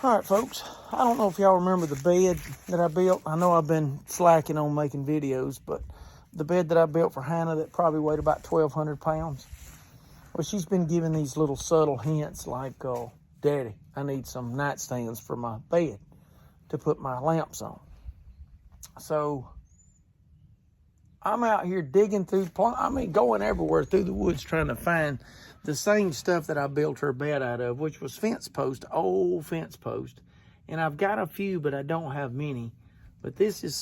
All right, folks, I don't know if y'all remember the bed that I built. I know I've been slacking on making videos, but the bed that I built for Hannah that probably weighed about 1,200 pounds. Well, she's been giving these little subtle hints like, Daddy, I need some nightstands for my bed to put my lamps on. So I'm out here digging through, going everywhere through the woods trying to find the same stuff that I built her bed out of, which was fence post, old fence post. And I've got a few, but I don't have many. But this is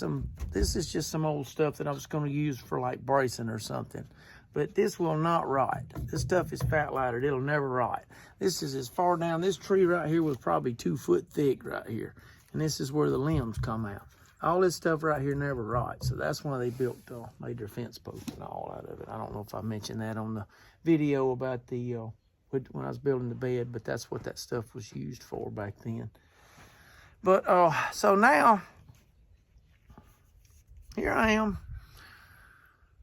just some old stuff that I was going to use for like bracing or something. But this will not rot. This stuff is fat lighted. It'll never rot. This is as far down. This tree right here was probably 2 foot thick right here. And this is where the limbs come out. All this stuff right here never rots. So that's why they made their fence post and all out of it. I don't know if I mentioned that on the video about the, when I was building the bed, but that's what that stuff was used for back then. But, so now, here I am,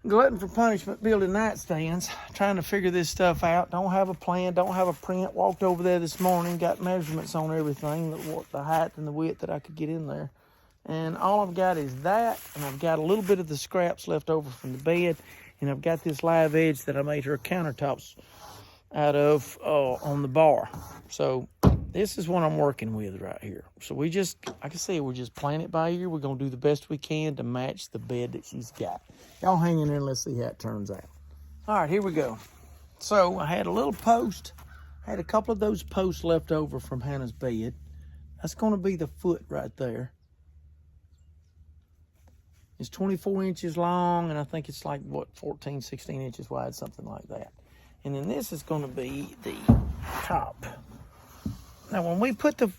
glutton for punishment, building nightstands, trying to figure this stuff out. Don't have a plan, don't have a print. Walked over there this morning, got measurements on everything, the height and the width that I could get in there. And all I've got is that, and I've got a little bit of the scraps left over from the bed, and I've got this live edge that I made her countertops out of on the bar. So this is what I'm working with right here. So we just, like I said, we're just playing it by ear. We're going to do the best we can to match the bed that she's got. Y'all hang in there and let's see how it turns out. All right, here we go. So I had a little post. I had a couple of those posts left over from Hannah's bed. That's going to be the foot right there. It's 24 inches long, and I think it's like, 14, 16 inches wide, something like that. And then this is going to be the top. Now, when we put the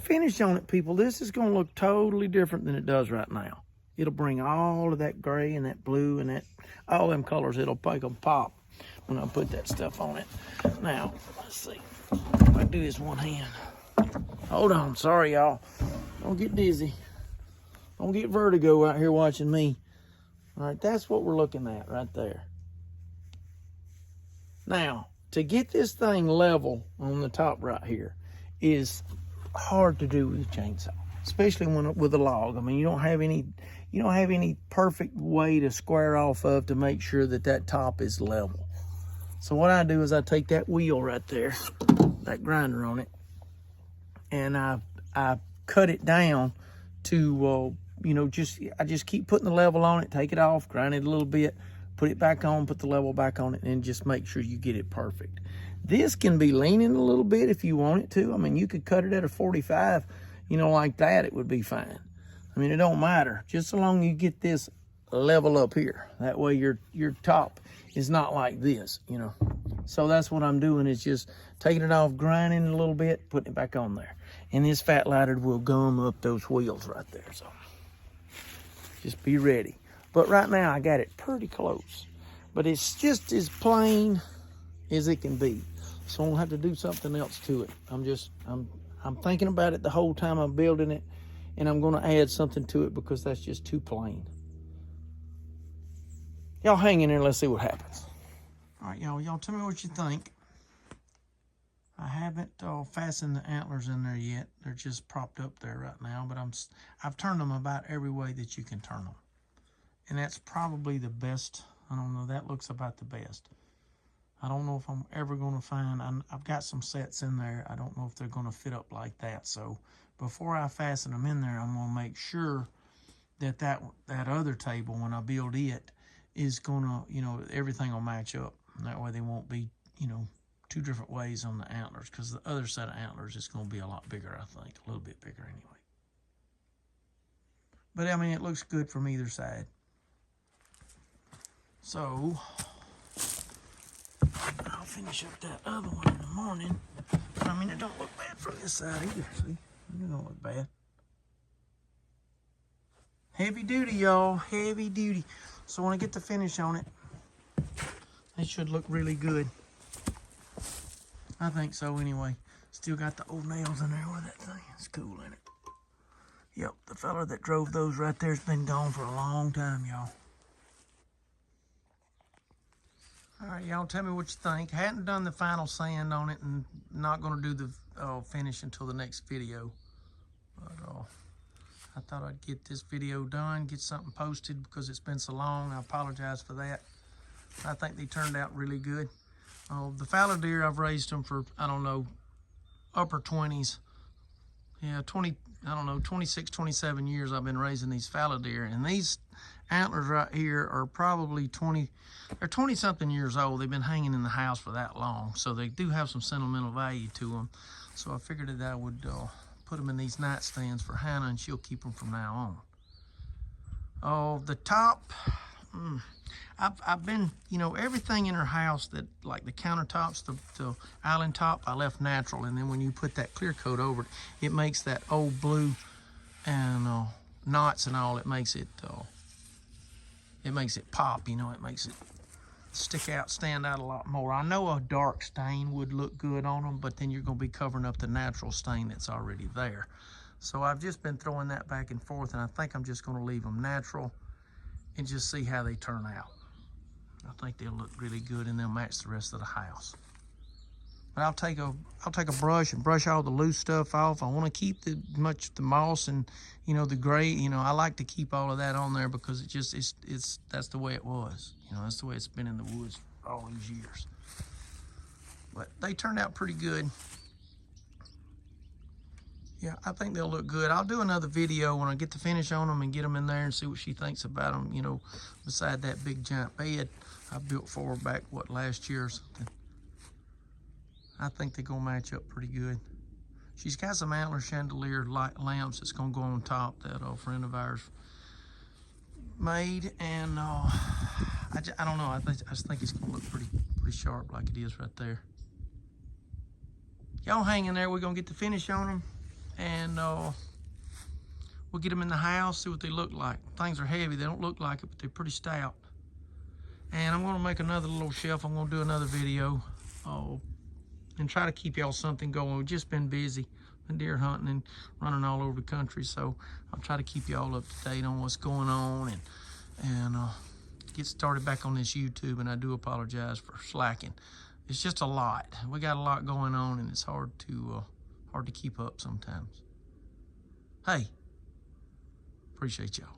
finish on it, people, this is going to look totally different than it does right now. It'll bring all of that gray and that blue and all them colors. It'll make them pop when I put that stuff on it. Now, let's see. If I do this one hand. Hold on. Sorry, y'all. Don't get dizzy. Don't get vertigo out here watching me. All right, that's what we're looking at right there. Now, to get this thing level on the top right here is hard to do with a chainsaw, especially with a log. I mean, you don't have any perfect way to square off of to make sure that that top is level. So what I do is I take that wheel right there, that grinder on it, and I cut it down to I just keep putting the level on it, take it off, grind it a little bit, put it back on, put the level back on it, and just make sure you get it perfect. This can be leaning a little bit if you want it to. I mean, you could cut it at a 45, like that, it would be fine. I mean, it don't matter, just so long you get this level up here. That way your top is not like this, So that's what I'm doing, is just taking it off, grinding it a little bit, putting it back on there. And this fat lighter will gum up those wheels right there, so just be ready. But right now I got it pretty close, but it's just as plain as it can be. So I'm gonna have to do something else to it. I'm thinking about it the whole time I'm building it, and I'm gonna add something to it because that's just too plain. Y'all hang in there, let's see what happens. All right, y'all tell me what you think. I haven't fastened the antlers in there yet. They're just propped up there right now, but I've turned them about every way that you can turn them. And that's probably the best. I don't know, that looks about the best. I don't know if I'm ever going to find, I've got some sets in there. I don't know if they're going to fit up like that. So before I fasten them in there, I'm going to make sure that other table, when I build it, is going to, everything will match up. And that way they won't be, two different ways on the antlers, because the other set of antlers is going to be a lot bigger, I think. A little bit bigger anyway. But, I mean, it looks good from either side. So, I'll finish up that other one in the morning. But, I mean, it don't look bad from this side either, see? It don't look bad. Heavy duty, y'all. Heavy duty. So, when I get the finish on it, it should look really good. I think so anyway. Still got the old nails in there with that thing. It's cool, ain't it? Yep, the fella that drove those right there's been gone for a long time, y'all. All right, y'all tell me what you think. Hadn't done the final sand on it and not gonna do the finish until the next video. But I thought I'd get this video done, get something posted because it's been so long. I apologize for that. I think they turned out really good. The fallow deer, I've raised them for, I don't know, upper 20s. Yeah, 26, 27 years I've been raising these fallow deer. And these antlers right here are probably 20-something years old. They've been hanging in the house for that long. So they do have some sentimental value to them. So I figured that I would put them in these nightstands for Hannah, and she'll keep them from now on. Oh, the top, I've been, you know, everything in her house that, like the countertops, the island top, I left natural. And then when you put that clear coat over it, it makes that old blue and knots and all, it makes it pop, you know, it makes it stick out, stand out a lot more. I know a dark stain would look good on them, but then you're going to be covering up the natural stain that's already there. So I've just been throwing that back and forth, and I think I'm just going to leave them natural and just see how they turn out. I think they'll look really good and they'll match the rest of the house. But I'll take a brush and brush all the loose stuff off. I want to keep the moss and, you know, the gray. You know, I like to keep all of that on there because it just that's the way it was. You know, that's the way it's been in the woods for all these years. But they turned out pretty good. Yeah, I think they'll look good. I'll do another video when I get the finish on them and get them in there and see what she thinks about them, you know, beside that big giant bed I built for her back, last year or something. I think they're going to match up pretty good. She's got some antler chandelier light lamps that's going to go on top that a friend of ours made. And I don't know. I just think it's going to look pretty sharp like it is right there. Y'all hang in there. We're going to get the finish on them. And we'll get them in the house, see what they look like. Things are heavy. They don't look like it, but they're pretty stout. And I'm going to make another little shelf. I'm going to do another video and try to keep y'all something going. We've just been busy. Been deer hunting and running all over the country. So I'll try to keep y'all up to date on what's going on and get started back on this YouTube. And I do apologize for slacking. It's just a lot. We got a lot going on, and it's hard to keep up sometimes. Hey, appreciate y'all.